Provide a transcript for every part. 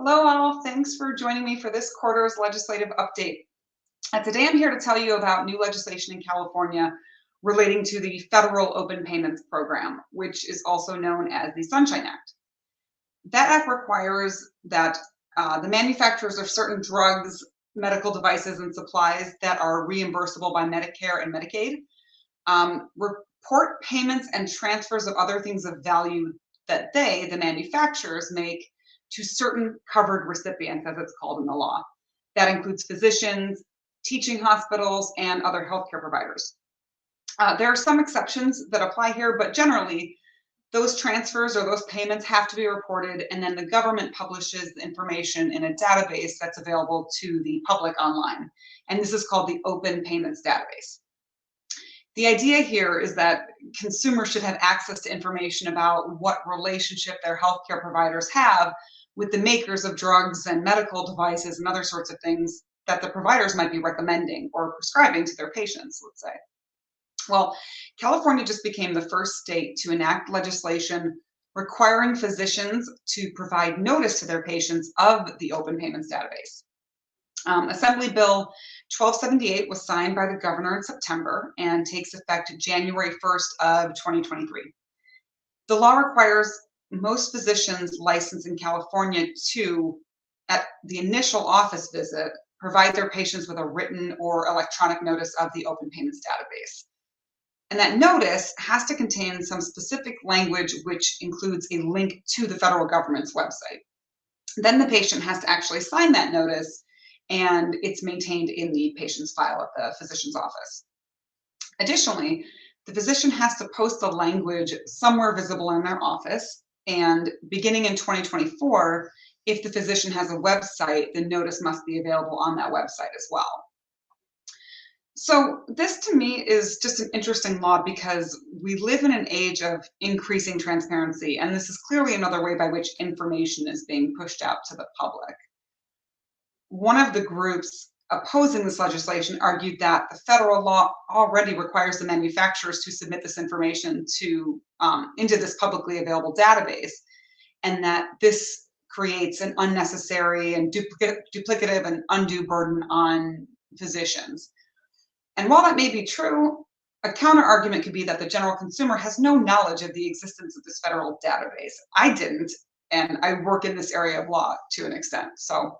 Hello all, thanks for joining me for this quarter's legislative update. Today I'm here to tell you about new legislation in California relating to the Federal Open Payments Program, which is also known as the Sunshine Act. That act requires that the manufacturers of certain drugs, medical devices, and supplies that are reimbursable by Medicare and Medicaid report payments and transfers of other things of value that they, the manufacturers, make to certain covered recipients, as it's called in the law. That includes physicians, teaching hospitals, and other healthcare providers. There are some exceptions that apply here, but generally, those transfers or those payments have to be reported, and then the government publishes the information in a database that's available to the public online. And this is called the Open Payments Database. The idea here is that consumers should have access to information about what relationship their healthcare providers have with the makers of drugs and medical devices and other sorts of things that the providers might be recommending or prescribing to their patients, let's say. Well, California just became the first state to enact legislation requiring physicians to provide notice to their patients of the Open Payments Database. Assembly Bill 1278 was signed by the governor in September and takes effect January 1st of 2023. The law requires most physicians licensed in California to, at the initial office visit, provide their patients with a written or electronic notice of the Open Payments Database. And that notice has to contain some specific language, which includes a link to the federal government's website. Then the patient has to actually sign that notice, and it's maintained in the patient's file at the physician's office. Additionally, the physician has to post the language somewhere visible in their office, and beginning in 2024, if the physician has a website, the notice must be available on that website as well. So this to me is just an interesting law because we live in an age of increasing transparency, and this is clearly another way by which information is being pushed out to the public. One of the groups opposing this legislation argued that the federal law already requires the manufacturers to submit this information to into this publicly available database, and that this creates an unnecessary and duplicative and undue burden on physicians. And while that may be true, a counter argument could be that the general consumer has no knowledge of the existence of this federal database. I didn't, and I work in this area of law to an extent. So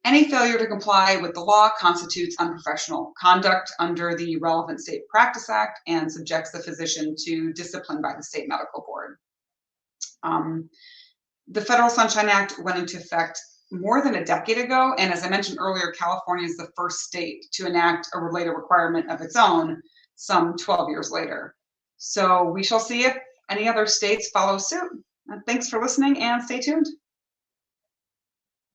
any failure to comply with the law constitutes unprofessional conduct under the relevant State Practice Act and subjects the physician to discipline by the State Medical Board. The Federal Sunshine Act went into effect more than a decade ago, and as I mentioned earlier, California is the first state to enact a related requirement of its own some 12 years later. So we shall see if any other states follow suit. Thanks for listening and stay tuned.